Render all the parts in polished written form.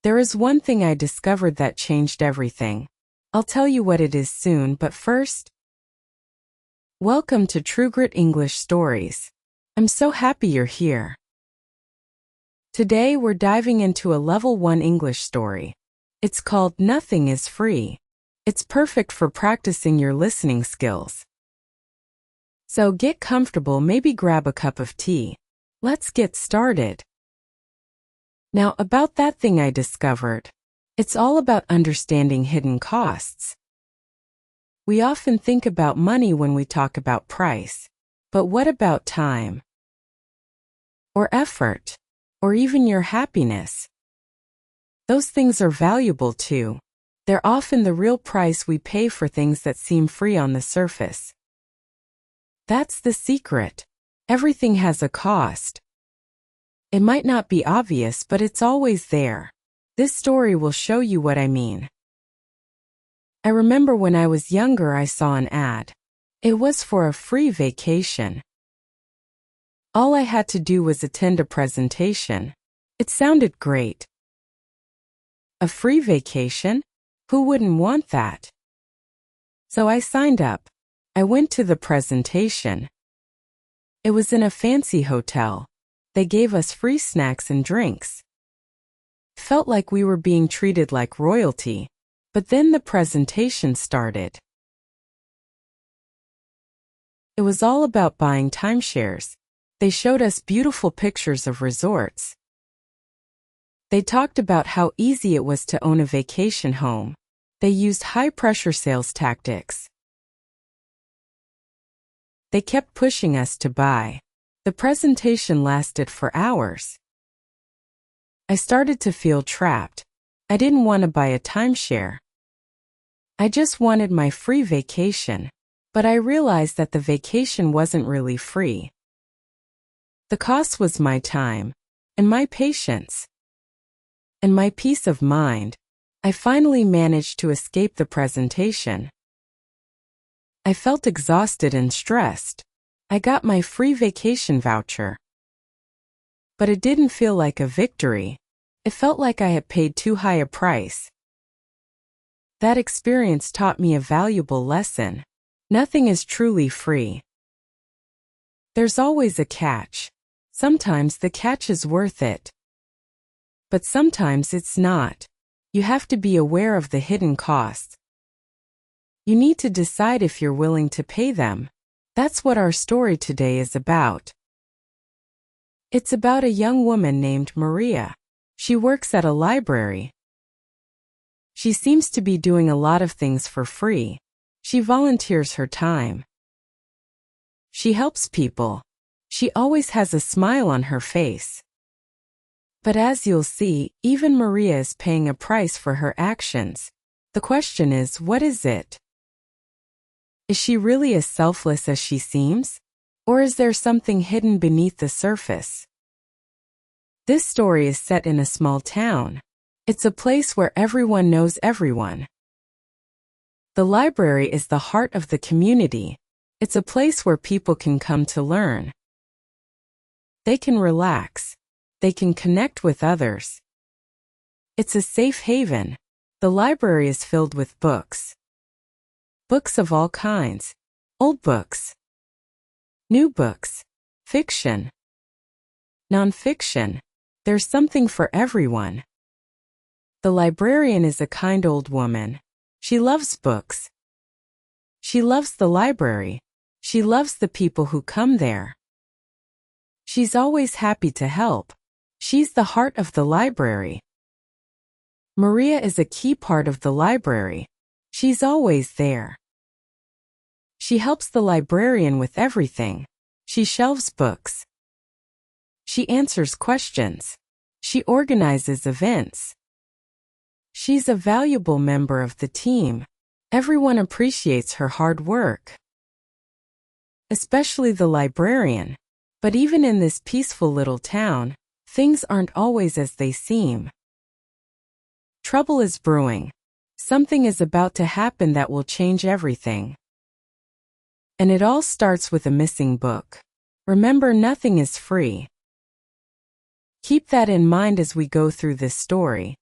There is one thing I discovered that changed everything. I'll tell you what it is soon, but first, welcome to TrueGritEnglish Stories. I'm so happy you're here. Today we're diving into a Level 1 English story. It's called Nothing is Free. It's perfect for practicing your listening skills. So get comfortable, maybe grab a cup of tea. Let's get started. Now, about that thing I discovered. It's all about understanding hidden costs. We often think about money when we talk about price. But what about time? Or effort? Or even your happiness? Those things are valuable too. They're often the real price we pay for things that seem free on the surface. That's the secret. Everything has a cost. It might not be obvious, but it's always there. This story will show you what I mean. I remember when I was younger I saw an ad. It was for a free vacation. All I had to do was attend a presentation. It sounded great. A free vacation? Who wouldn't want that? So I signed up. I went to the presentation. It was in a fancy hotel. They gave us free snacks and drinks. Felt like we were being treated like royalty. But then the presentation started. It was all about buying timeshares. They showed us beautiful pictures of resorts. They talked about how easy it was to own a vacation home. They used high-pressure sales tactics. They kept pushing us to buy. The presentation lasted for hours. I started to feel trapped. I didn't want to buy a timeshare. I just wanted my free vacation. But I realized that the vacation wasn't really free. The cost was my time, and my patience, and my peace of mind. I finally managed to escape the presentation. I felt exhausted and stressed. I got my free vacation voucher. But it didn't feel like a victory. It felt like I had paid too high a price. That experience taught me a valuable lesson. Nothing is truly free. There's always a catch. Sometimes the catch is worth it. But sometimes it's not. You have to be aware of the hidden costs. You need to decide if you're willing to pay them. That's what our story today is about. It's about a young woman named Maria. She works at a library. She seems to be doing a lot of things for free. She volunteers her time. She helps people. She always has a smile on her face. But as you'll see, even Maria is paying a price for her actions. The question is, what is it? Is she really as selfless as she seems? Or is there something hidden beneath the surface? This story is set in a small town. It's a place where everyone knows everyone. The library is the heart of the community. It's a place where people can come to learn. They can relax. They can connect with others. It's a safe haven. The library is filled with books. Books of all kinds. Old books. New books. Fiction. Non-fiction. There's something for everyone. The librarian is a kind old woman. She loves books. She loves the library. She loves the people who come there. She's always happy to help. She's the heart of the library. Maria is a key part of the library. She's always there. She helps the librarian with everything. She shelves books. She answers questions. She organizes events. She's a valuable member of the team. Everyone appreciates her hard work. Especially the librarian. But even in this peaceful little town, things aren't always as they seem. Trouble is brewing. Something is about to happen that will change everything. And it all starts with a missing book. Remember, nothing is free. Keep that in mind as we go through this story.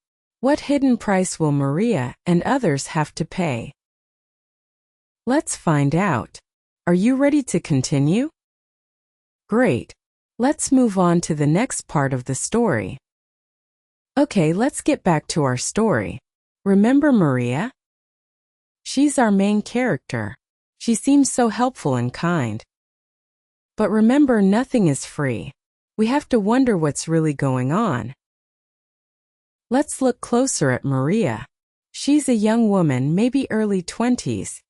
What hidden price will Maria and others have to pay? Let's find out. Are you ready to continue? Great. Let's move on to the next part of the story. Okay, let's get back to our story. Remember Maria? She's our main character. She seems so helpful and kind. But remember, nothing is free. We have to wonder what's really going on. Let's look closer at Maria. She's a young woman, maybe early 20s.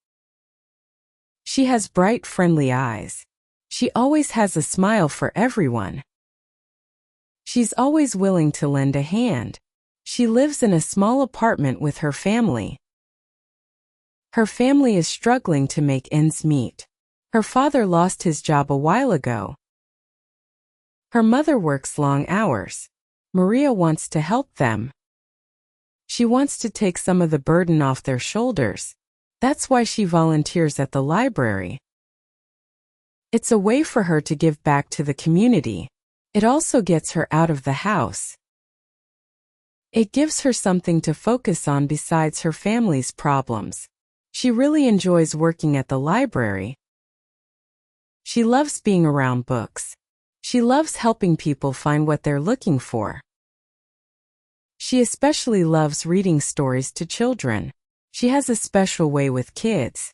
She has bright, friendly eyes. She always has a smile for everyone. She's always willing to lend a hand. She lives in a small apartment with her family. Her family is struggling to make ends meet. Her father lost his job a while ago. Her mother works long hours. Maria wants to help them. She wants to take some of the burden off their shoulders. That's why she volunteers at the library. It's a way for her to give back to the community. It also gets her out of the house. It gives her something to focus on besides her family's problems. She really enjoys working at the library. She loves being around books. She loves helping people find what they're looking for. She especially loves reading stories to children. She has a special way with kids.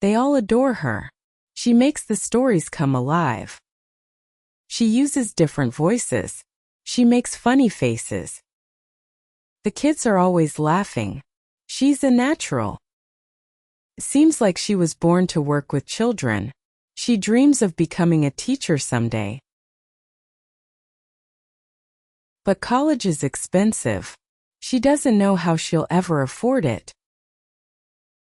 They all adore her. She makes the stories come alive. She uses different voices. She makes funny faces. The kids are always laughing. She's a natural. It seems like she was born to work with children. She dreams of becoming a teacher someday. But college is expensive. She doesn't know how she'll ever afford it.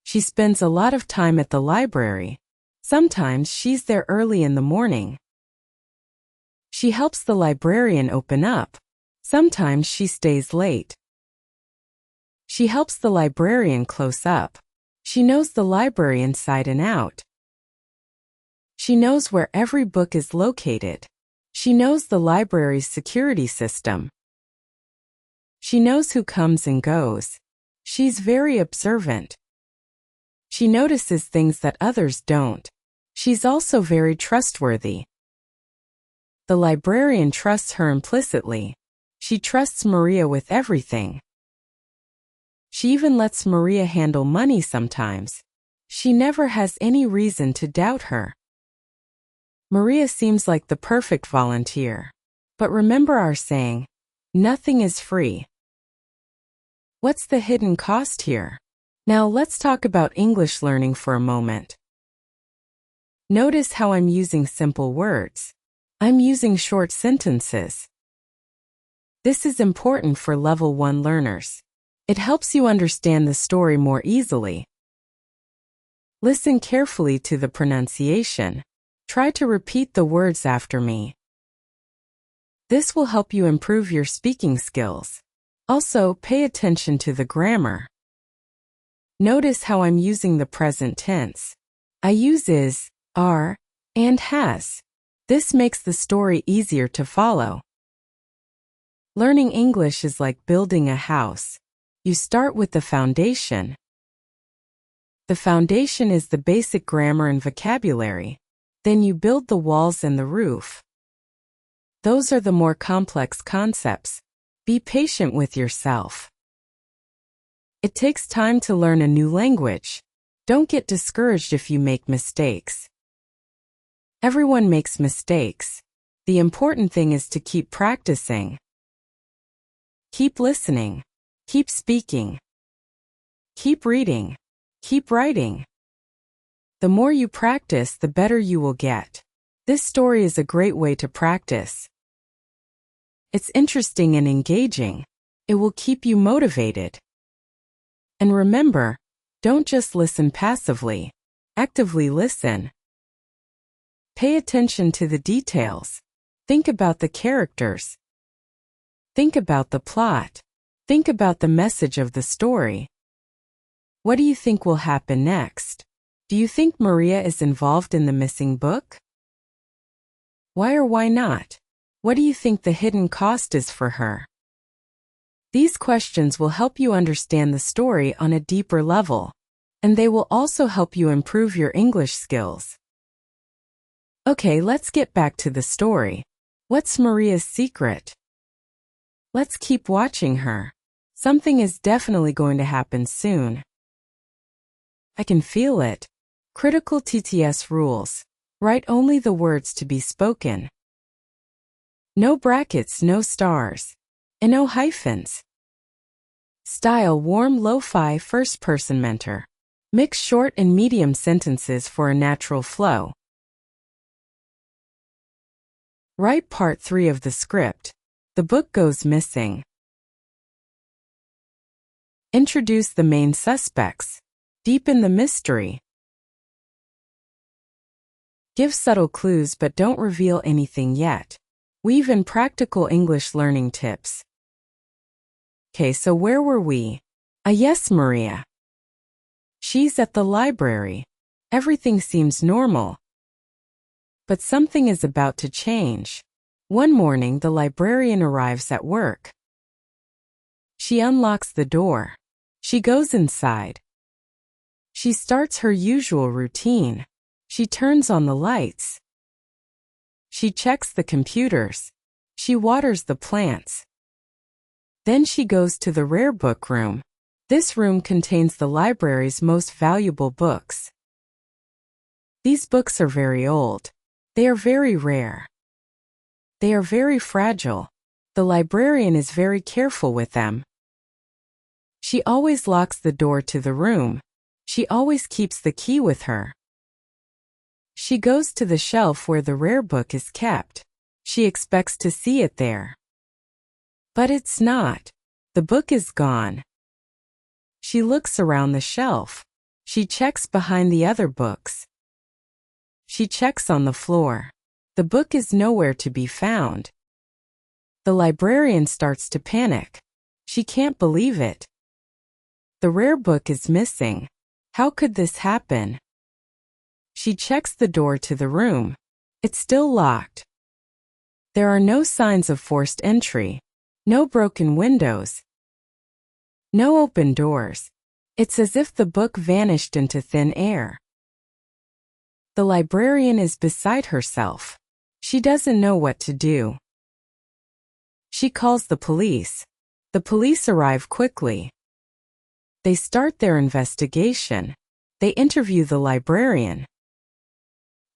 She spends a lot of time at the library. Sometimes she's there early in the morning. She helps the librarian open up. Sometimes she stays late. She helps the librarian close up. She knows the library inside and out. She knows where every book is located. She knows the library's security system. She knows who comes and goes. She's very observant. She notices things that others don't. She's also very trustworthy. The librarian trusts her implicitly. She trusts Maria with everything. She even lets Maria handle money sometimes. She never has any reason to doubt her. Maria seems like the perfect volunteer. But remember our saying, nothing is free. What's the hidden cost here? Now let's talk about English learning for a moment. Notice how I'm using simple words. I'm using short sentences. This is important for Level 1 learners. It helps you understand the story more easily. Listen carefully to the pronunciation. Try to repeat the words after me. This will help you improve your speaking skills. Also, pay attention to the grammar. Notice how I'm using the present tense. I use is, are, and has. This makes the story easier to follow. Learning English is like building a house. You start with the foundation. The foundation is the basic grammar and vocabulary. Then you build the walls and the roof. Those are the more complex concepts. Be patient with yourself. It takes time to learn a new language. Don't get discouraged if you make mistakes. Everyone makes mistakes. The important thing is to keep practicing. Keep listening. Keep speaking. Keep reading. Keep writing. The more you practice, the better you will get. This story is a great way to practice. It's interesting and engaging. It will keep you motivated. And remember, don't just listen passively. Actively listen. Pay attention to the details. Think about the characters. Think about the plot. Think about the message of the story. What do you think will happen next? Do you think Maria is involved in the missing book? Why or why not? What do you think the hidden cost is for her? These questions will help you understand the story on a deeper level, and they will also help you improve your English skills. Okay, let's get back to the story. What's Maria's secret? Let's keep watching her. Something is definitely going to happen soon. I can feel it. Critical TTS rules. Write only the words to be spoken. No brackets, no stars. And no hyphens. Style warm lo-fi first-person mentor. Mix short and medium sentences for a natural flow. Write part 3 of the script. The book goes missing. Introduce the main suspects. Deepen the mystery. Give subtle clues but don't reveal anything yet. Weave in practical English learning tips. Okay, so where were we? Yes, Maria. She's at the library. Everything seems normal. But something is about to change. One morning, the librarian arrives at work. She unlocks the door. She goes inside. She starts her usual routine. She turns on the lights. She checks the computers. She waters the plants. Then she goes to the rare book room. This room contains the library's most valuable books. These books are very old. They are very rare. They are very fragile. The librarian is very careful with them. She always locks the door to the room. She always keeps the key with her. She goes to the shelf where the rare book is kept. She expects to see it there. But it's not. The book is gone. She looks around the shelf. She checks behind the other books. She checks on the floor. The book is nowhere to be found. The librarian starts to panic. She can't believe it. The rare book is missing. How could this happen? She checks the door to the room. It's still locked. There are no signs of forced entry. No broken windows. No open doors. It's as if the book vanished into thin air. The librarian is beside herself. She doesn't know what to do. She calls the police. The police arrive quickly. They start their investigation. They interview the librarian.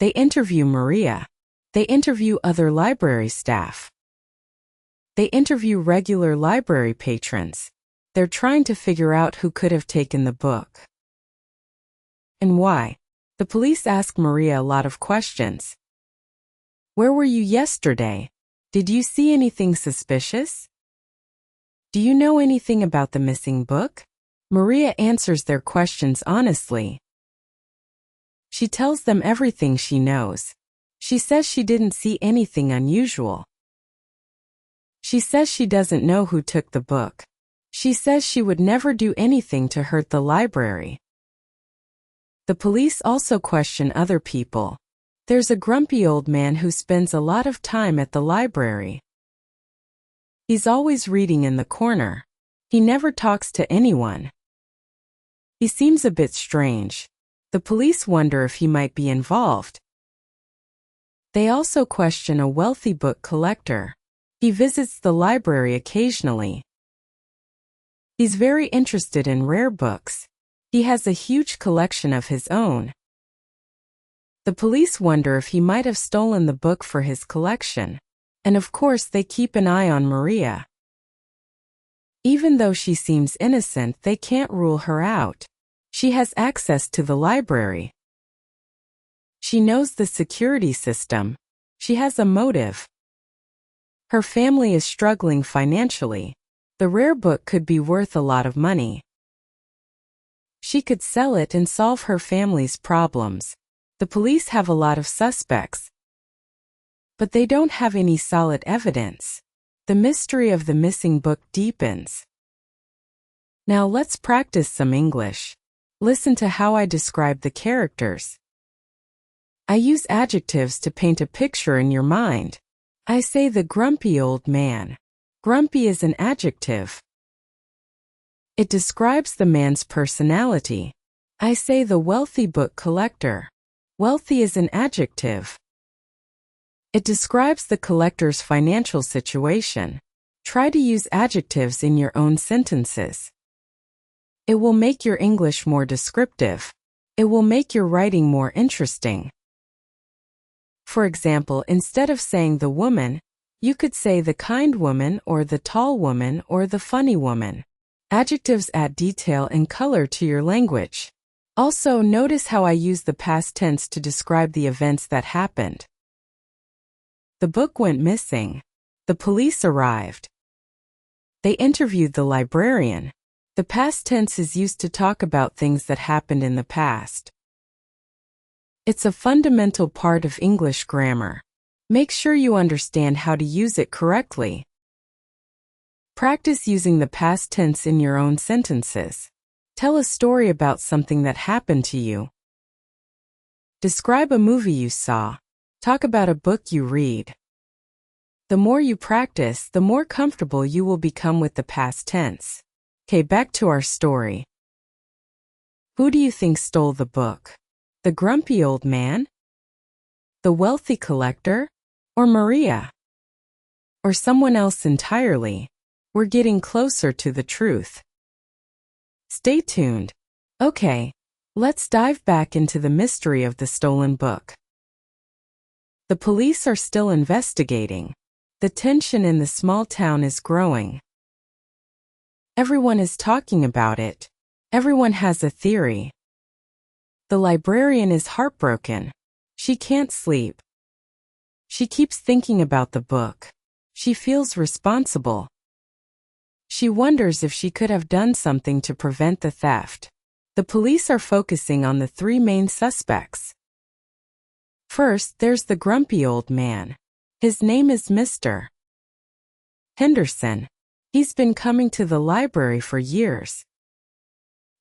They interview Maria. They interview other library staff. They interview regular library patrons. They're trying to figure out who could have taken the book. And why. The police ask Maria a lot of questions. Where were you yesterday? Did you see anything suspicious? Do you know anything about the missing book? Maria answers their questions honestly. She tells them everything she knows. She says she didn't see anything unusual. She says she doesn't know who took the book. She says she would never do anything to hurt the library. The police also question other people. There's a grumpy old man who spends a lot of time at the library. He's always reading in the corner. He never talks to anyone. He seems a bit strange. The police wonder if he might be involved. They also question a wealthy book collector. He visits the library occasionally. He's very interested in rare books. He has a huge collection of his own. The police wonder if he might have stolen the book for his collection. And of course they keep an eye on Maria. Even though she seems innocent, they can't rule her out. She has access to the library. She knows the security system. She has a motive. Her family is struggling financially. The rare book could be worth a lot of money. She could sell it and solve her family's problems. The police have a lot of suspects. But they don't have any solid evidence. The mystery of the missing book deepens. Now let's practice some English. Listen to how I describe the characters. I use adjectives to paint a picture in your mind. I say the grumpy old man. Grumpy is an adjective. It describes the man's personality. I say the wealthy book collector. Wealthy is an adjective. It describes the collector's financial situation. Try to use adjectives in your own sentences. It will make your English more descriptive. It will make your writing more interesting. For example, instead of saying the woman, you could say the kind woman or the tall woman or the funny woman. Adjectives add detail and color to your language. Also, notice how I use the past tense to describe the events that happened. The book went missing. The police arrived. They interviewed the librarian. The past tense is used to talk about things that happened in the past. It's a fundamental part of English grammar. Make sure you understand how to use it correctly. Practice using the past tense in your own sentences. Tell a story about something that happened to you. Describe a movie you saw. Talk about a book you read. The more you practice, the more comfortable you will become with the past tense. Okay, back to our story. Who do you think stole the book? The grumpy old man? The wealthy collector? Or Maria? Or someone else entirely? We're getting closer to the truth. Stay tuned. Okay, let's dive back into the mystery of the stolen book. The police are still investigating. The tension in the small town is growing. Everyone is talking about it. Everyone has a theory. The librarian is heartbroken. She can't sleep. She keeps thinking about the book. She feels responsible. She wonders if she could have done something to prevent the theft. The police are focusing on the three main suspects. First, there's the grumpy old man. His name is Mr. Henderson. He's been coming to the library for years.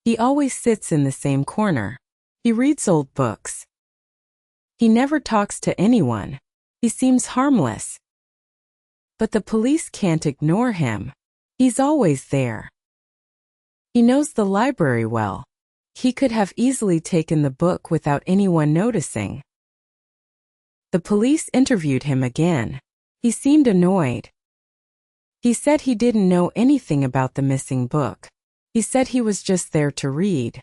He always sits in the same corner. He reads old books. He never talks to anyone. He seems harmless. But the police can't ignore him. He's always there. He knows the library well. He could have easily taken the book without anyone noticing. The police interviewed him again. He seemed annoyed. He said he didn't know anything about the missing book. He said he was just there to read.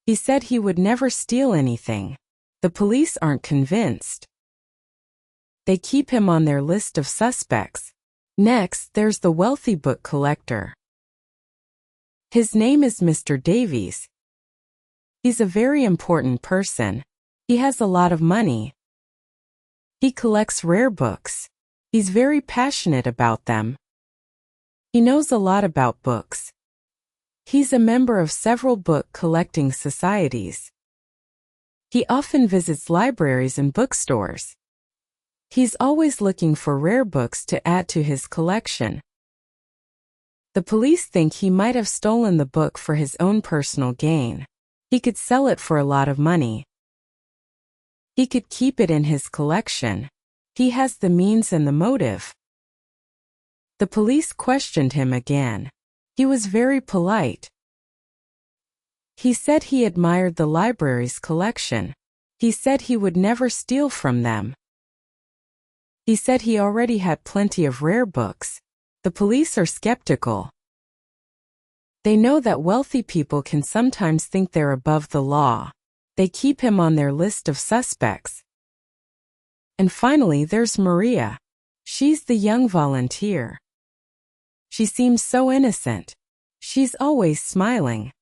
He said he would never steal anything. The police aren't convinced. They keep him on their list of suspects. Next, there's the wealthy book collector. His name is Mr. Davies. He's a very important person. He has a lot of money. He collects rare books. He's very passionate about them. He knows a lot about books. He's a member of several book collecting societies. He often visits libraries and bookstores. He's always looking for rare books to add to his collection. The police think he might have stolen the book for his own personal gain. He could sell it for a lot of money. He could keep it in his collection. He has the means and the motive. The police questioned him again. He was very polite. He said he admired the library's collection. He said he would never steal from them. He said he already had plenty of rare books. The police are skeptical. They know that wealthy people can sometimes think they're above the law. They keep him on their list of suspects. And finally, there's Maria. She's the young volunteer. She seems so innocent. She's always smiling.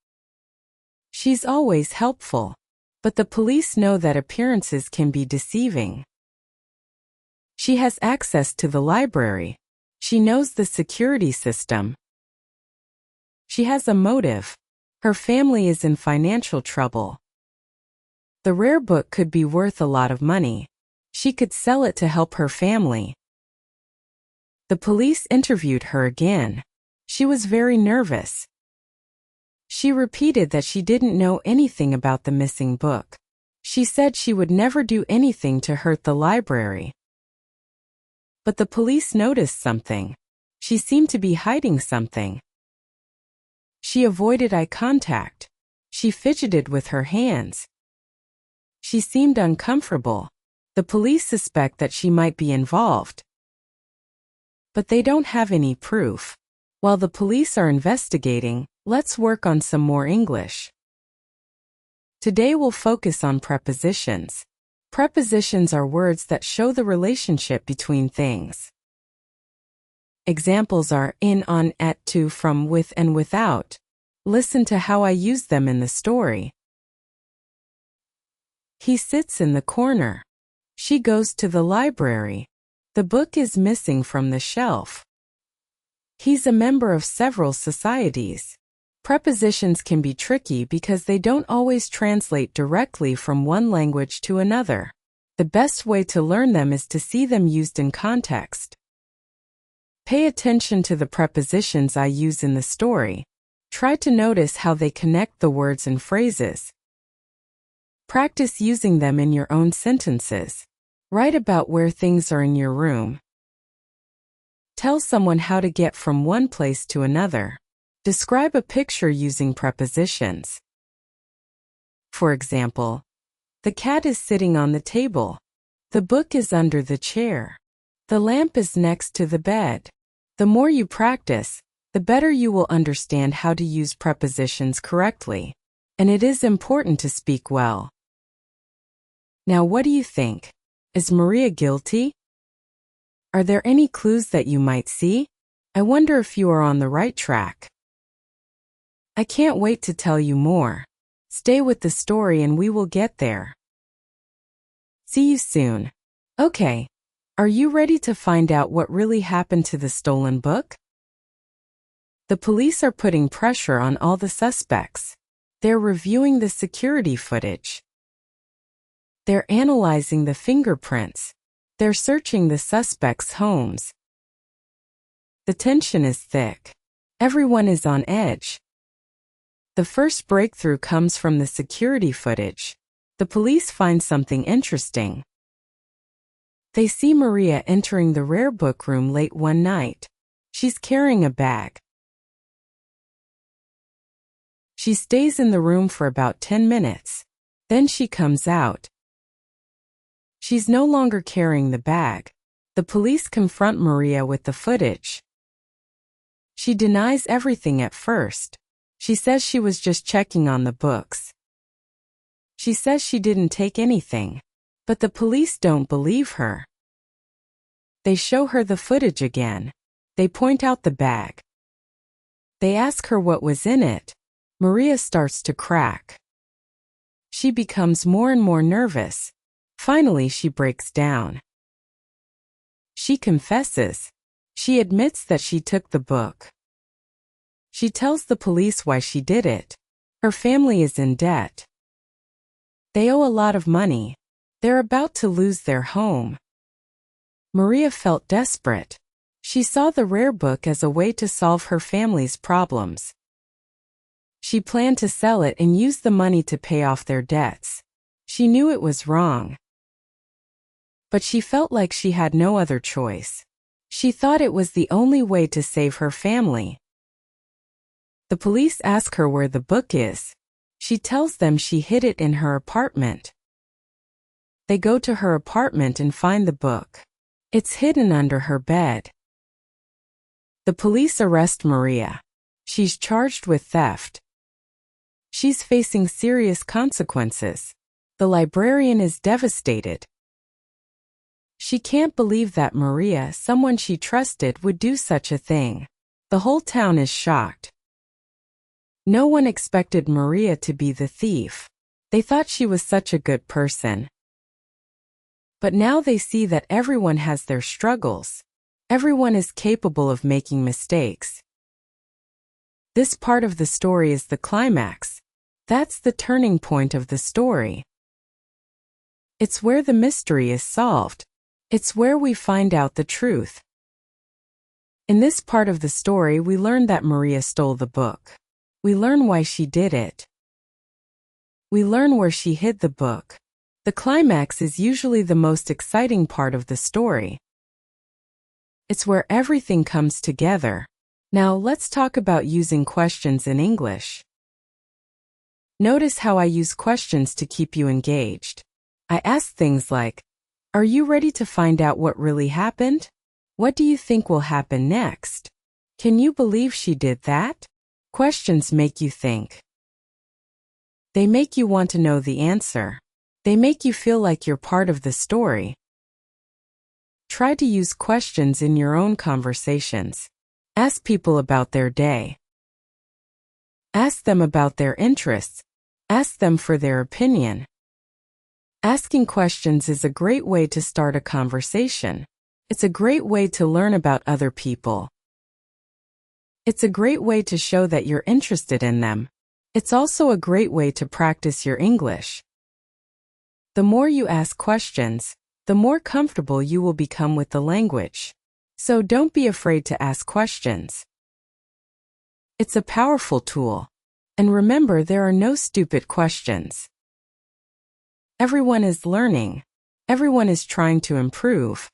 She's always helpful. But the police know that appearances can be deceiving. She has access to the library. She knows the security system. She has a motive. Her family is in financial trouble. The rare book could be worth a lot of money. She could sell it to help her family. The police interviewed her again. She was very nervous. She repeated that she didn't know anything about the missing book. She said she would never do anything to hurt the library. But the police noticed something. She seemed to be hiding something. She avoided eye contact. She fidgeted with her hands. She seemed uncomfortable. The police suspect that she might be involved. But they don't have any proof. While the police are investigating, let's work on some more English. Today we'll focus on prepositions. Prepositions are words that show the relationship between things. Examples are in, on, at, to, from, with, and without. Listen to how I use them in the story. He sits in the corner. She goes to the library. The book is missing from the shelf. He's a member of several societies. Prepositions can be tricky because they don't always translate directly from one language to another. The best way to learn them is to see them used in context. Pay attention to the prepositions I use in the story. Try to notice how they connect the words and phrases. Practice using them in your own sentences. Write about where things are in your room. Tell someone how to get from one place to another. Describe a picture using prepositions. For example, the cat is sitting on the table. The book is under the chair. The lamp is next to the bed. The more you practice, the better you will understand how to use prepositions correctly. And it is important to speak well. Now, what do you think? Is Maria guilty? Are there any clues that you might see? I wonder if you are on the right track. I can't wait to tell you more. Stay with the story and we will get there. See you soon. Okay, are you ready to find out what really happened to the stolen book? The police are putting pressure on all the suspects. They're reviewing the security footage. They're analyzing the fingerprints. They're searching the suspects' homes. The tension is thick. Everyone is on edge. The first breakthrough comes from the security footage. The police find something interesting. They see Maria entering the rare book room late one night. She's carrying a bag. She stays in the room for about 10 minutes. Then she comes out. She's no longer carrying the bag. The police confront Maria with the footage. She denies everything at first. She says she was just checking on the books. She says she didn't take anything. But the police don't believe her. They show her the footage again. They point out the bag. They ask her what was in it. Maria starts to crack. She becomes more and more nervous. Finally, she breaks down. She confesses. She admits that she took the book. She tells the police why she did it. Her family is in debt. They owe a lot of money. They're about to lose their home. Maria felt desperate. She saw the rare book as a way to solve her family's problems. She planned to sell it and use the money to pay off their debts. She knew it was wrong. But she felt like she had no other choice. She thought it was the only way to save her family. The police ask her where the book is. She tells them she hid it in her apartment. They go to her apartment and find the book. It's hidden under her bed. The police arrest Maria. She's charged with theft. She's facing serious consequences. The librarian is devastated. She can't believe that Maria, someone she trusted, would do such a thing. The whole town is shocked. No one expected Maria to be the thief. They thought she was such a good person. But now they see that everyone has their struggles. Everyone is capable of making mistakes. This part of the story is the climax. That's the turning point of the story. It's where the mystery is solved. It's where we find out the truth. In this part of the story, we learn that Maria stole the book. We learn why she did it. We learn where she hid the book. The climax is usually the most exciting part of the story. It's where everything comes together. Now let's talk about using questions in English. Notice how I use questions to keep you engaged. I ask things like, are you ready to find out what really happened? What do you think will happen next? Can you believe she did that? Questions make you think. They make you want to know the answer. They make you feel like you're part of the story. Try to use questions in your own conversations. Ask people about their day. Ask them about their interests. Ask them for their opinion. Asking questions is a great way to start a conversation. It's a great way to learn about other people. It's a great way to show that you're interested in them. It's also a great way to practice your English. The more you ask questions, the more comfortable you will become with the language. So don't be afraid to ask questions. It's a powerful tool. And remember, there are no stupid questions. Everyone is learning. Everyone is trying to improve.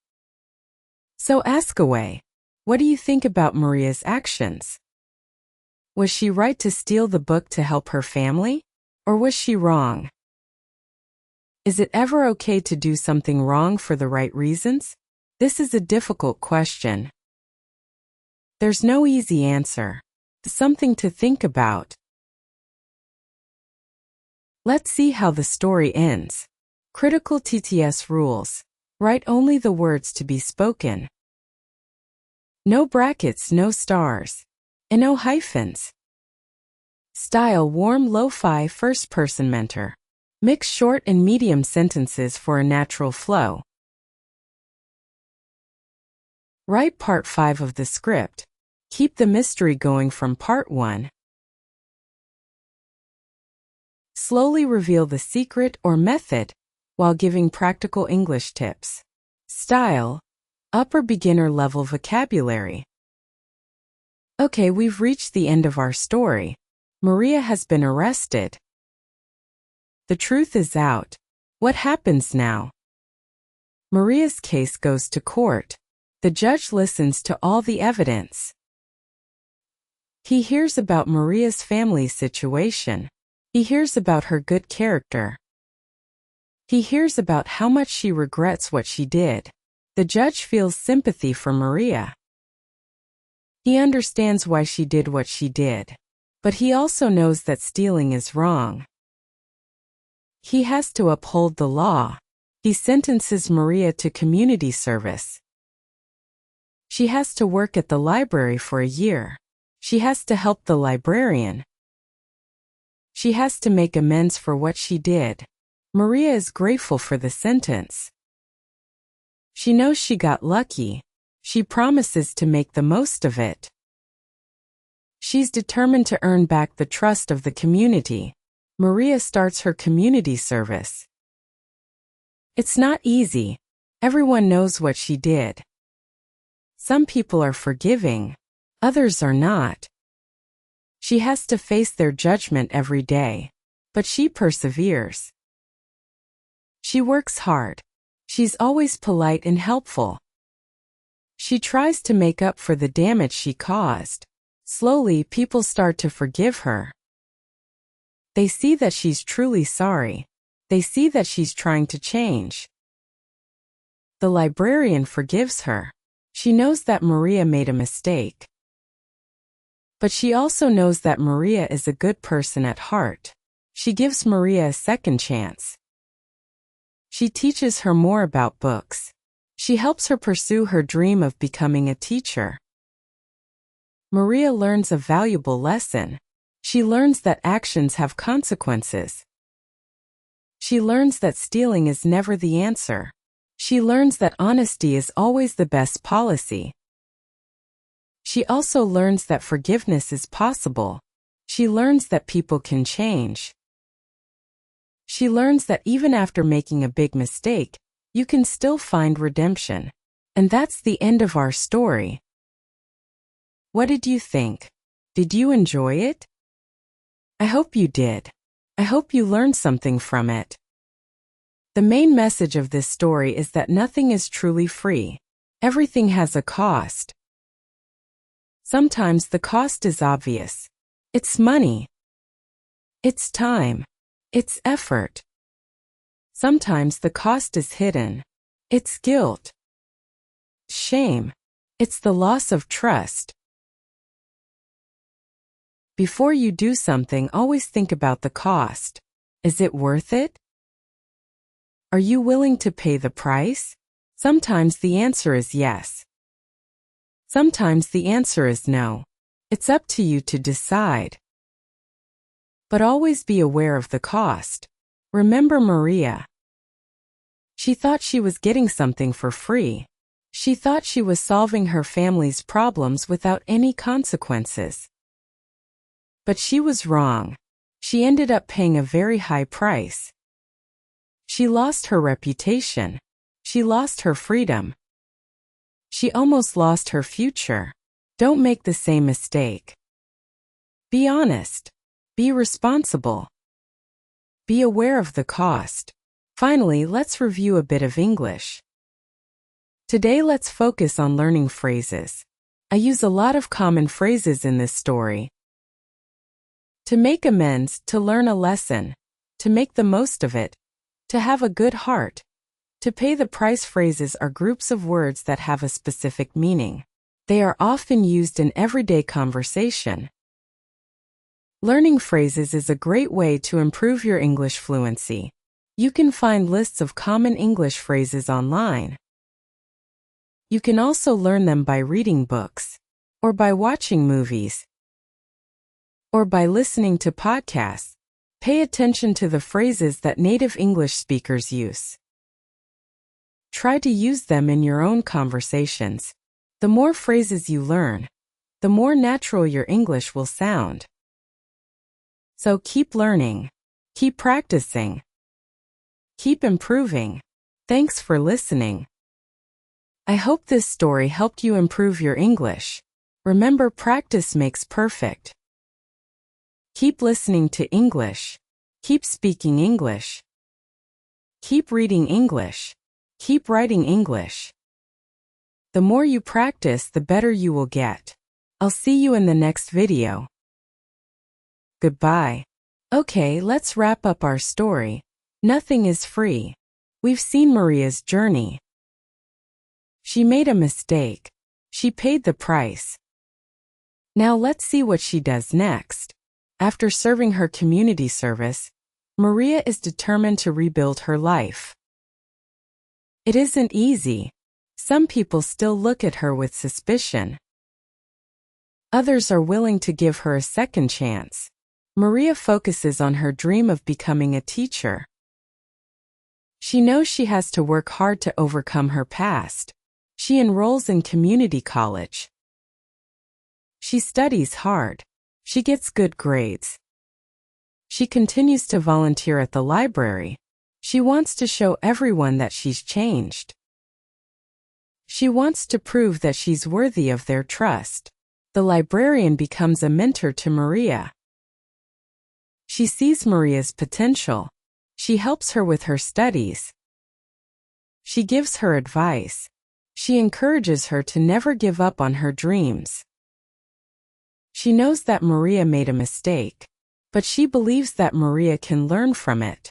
So ask away. What do you think about Maria's actions? Was she right to steal the book to help her family? Or was she wrong? Is it ever okay to do something wrong for the right reasons? This is a difficult question. There's no easy answer. Something to think about. Let's see how the story ends. Critical TTS rules. Write only the words to be spoken. No brackets, no stars. And no hyphens. Style warm lo-fi first-person mentor. Mix short and medium sentences for a natural flow. Write part 5 of the script. Keep the mystery going from part 1. Slowly reveal the secret or method while giving practical English tips. Style, upper beginner level vocabulary. Okay, we've reached the end of our story. Maria has been arrested. The truth is out. What happens now? Maria's case goes to court. The judge listens to all the evidence. He hears about Maria's family situation. He hears about her good character. He hears about how much she regrets what she did. The judge feels sympathy for Maria. He understands why she did what she did. But he also knows that stealing is wrong. He has to uphold the law. He sentences Maria to community service. She has to work at the library for a year. She has to help the librarian. She has to make amends for what she did. Maria is grateful for the sentence. She knows she got lucky. She promises to make the most of it. She's determined to earn back the trust of the community. Maria starts her community service. It's not easy. Everyone knows what she did. Some people are forgiving. Others are not. She has to face their judgment every day. But she perseveres. She works hard. She's always polite and helpful. She tries to make up for the damage she caused. Slowly, people start to forgive her. They see that she's truly sorry. They see that she's trying to change. The librarian forgives her. She knows that Maria made a mistake. But she also knows that Maria is a good person at heart. She gives Maria a second chance. She teaches her more about books. She helps her pursue her dream of becoming a teacher. Maria learns a valuable lesson. She learns that actions have consequences. She learns that stealing is never the answer. She learns that honesty is always the best policy. She also learns that forgiveness is possible. She learns that people can change. She learns that even after making a big mistake, you can still find redemption. And that's the end of our story. What did you think? Did you enjoy it? I hope you did. I hope you learned something from it. The main message of this story is that nothing is truly free. Everything has a cost. Sometimes the cost is obvious. It's money. It's time. It's effort. Sometimes the cost is hidden. It's guilt. Shame. It's the loss of trust. Before you do something, always think about the cost. Is it worth it? Are you willing to pay the price? Sometimes the answer is yes. Sometimes the answer is no. It's up to you to decide. But always be aware of the cost. Remember Maria. She thought she was getting something for free. She thought she was solving her family's problems without any consequences. But she was wrong. She ended up paying a very high price. She lost her reputation. She lost her freedom. She almost lost her future. Don't make the same mistake. Be honest. Be responsible. Be aware of the cost. Finally, let's review a bit of English. Today, let's focus on learning phrases. I use a lot of common phrases in this story. To make amends, to learn a lesson, to make the most of it, to have a good heart. To pay the price phrases are groups of words that have a specific meaning. They are often used in everyday conversation. Learning phrases is a great way to improve your English fluency. You can find lists of common English phrases online. You can also learn them by reading books, or by watching movies, or by listening to podcasts. Pay attention to the phrases that native English speakers use. Try to use them in your own conversations. The more phrases you learn, the more natural your English will sound. So keep learning. Keep practicing. Keep improving. Thanks for listening. I hope this story helped you improve your English. Remember, practice makes perfect. Keep listening to English. Keep speaking English. Keep reading English. Keep writing English. The more you practice, the better you will get. I'll see you in the next video. Goodbye. Okay, let's wrap up our story. Nothing is free. We've seen Maria's journey. She made a mistake. She paid the price. Now let's see what she does next. After serving her community service, Maria is determined to rebuild her life. It isn't easy. Some people still look at her with suspicion. Others are willing to give her a second chance. Maria focuses on her dream of becoming a teacher. She knows she has to work hard to overcome her past. She enrolls in community college. She studies hard. She gets good grades. She continues to volunteer at the library. She wants to show everyone that she's changed. She wants to prove that she's worthy of their trust. The librarian becomes a mentor to Maria. She sees Maria's potential. She helps her with her studies. She gives her advice. She encourages her to never give up on her dreams. She knows that Maria made a mistake, but she believes that Maria can learn from it.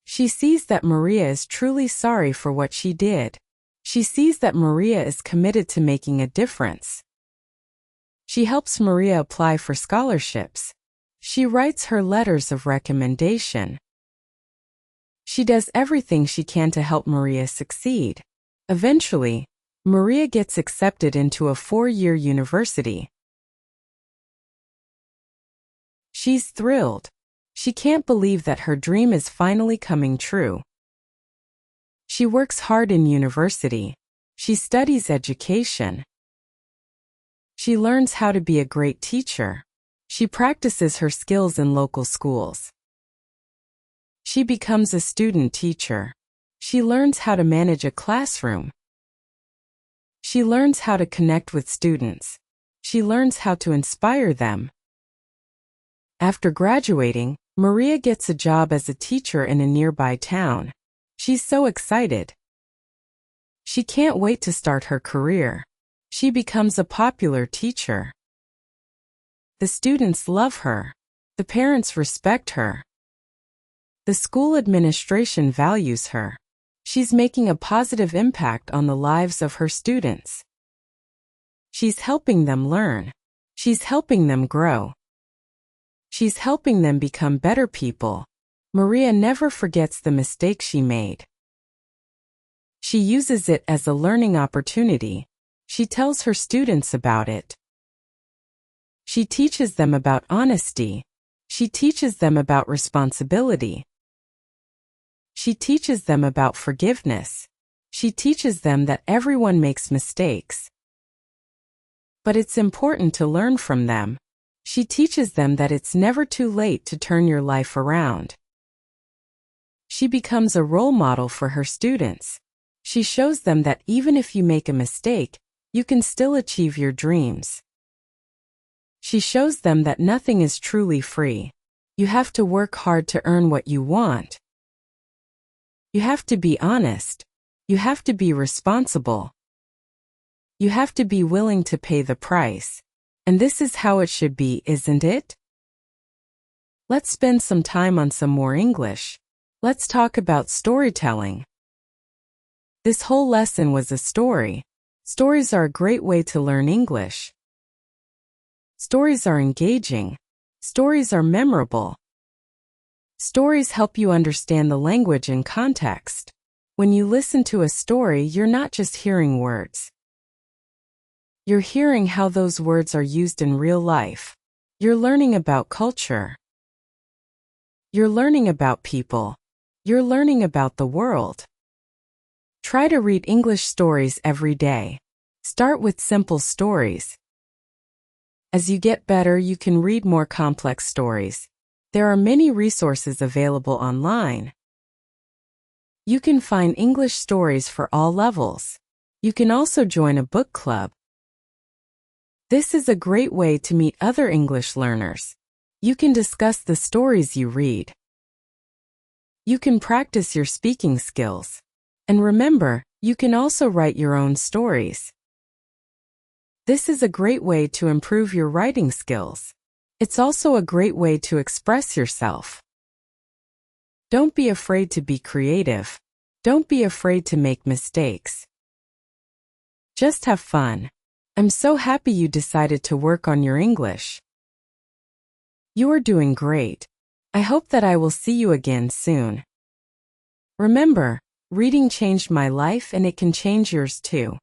She sees that Maria is truly sorry for what she did. She sees that Maria is committed to making a difference. She helps Maria apply for scholarships. She writes her letters of recommendation. She does everything she can to help Maria succeed. Eventually, Maria gets accepted into a 4-year university. She's thrilled. She can't believe that her dream is finally coming true. She works hard in university. She studies education. She learns how to be a great teacher. She practices her skills in local schools. She becomes a student teacher. She learns how to manage a classroom. She learns how to connect with students. She learns how to inspire them. After graduating, Maria gets a job as a teacher in a nearby town. She's so excited. She can't wait to start her career. She becomes a popular teacher. The students love her. The parents respect her. The school administration values her. She's making a positive impact on the lives of her students. She's helping them learn. She's helping them grow. She's helping them become better people. Maria never forgets the mistake she made. She uses it as a learning opportunity. She tells her students about it. She teaches them about honesty. She teaches them about responsibility. She teaches them about forgiveness. She teaches them that everyone makes mistakes. But it's important to learn from them. She teaches them that it's never too late to turn your life around. She becomes a role model for her students. She shows them that even if you make a mistake, you can still achieve your dreams. She shows them that nothing is truly free. You have to work hard to earn what you want. You have to be honest. You have to be responsible. You have to be willing to pay the price. And this is how it should be, isn't it? Let's spend some time on some more English. Let's talk about storytelling. This whole lesson was a story. Stories are a great way to learn English. Stories are engaging. Stories are memorable. Stories help you understand the language and context. When you listen to a story, you're not just hearing words. You're hearing how those words are used in real life. You're learning about culture. You're learning about people. You're learning about the world. Try to read English stories every day. Start with simple stories. As you get better, you can read more complex stories. There are many resources available online. You can find English stories for all levels. You can also join a book club. This is a great way to meet other English learners. You can discuss the stories you read. You can practice your speaking skills. And remember, you can also write your own stories. This is a great way to improve your writing skills. It's also a great way to express yourself. Don't be afraid to be creative. Don't be afraid to make mistakes. Just have fun. I'm so happy you decided to work on your English. You are doing great. I hope that I will see you again soon. Remember, reading changed my life and it can change yours too.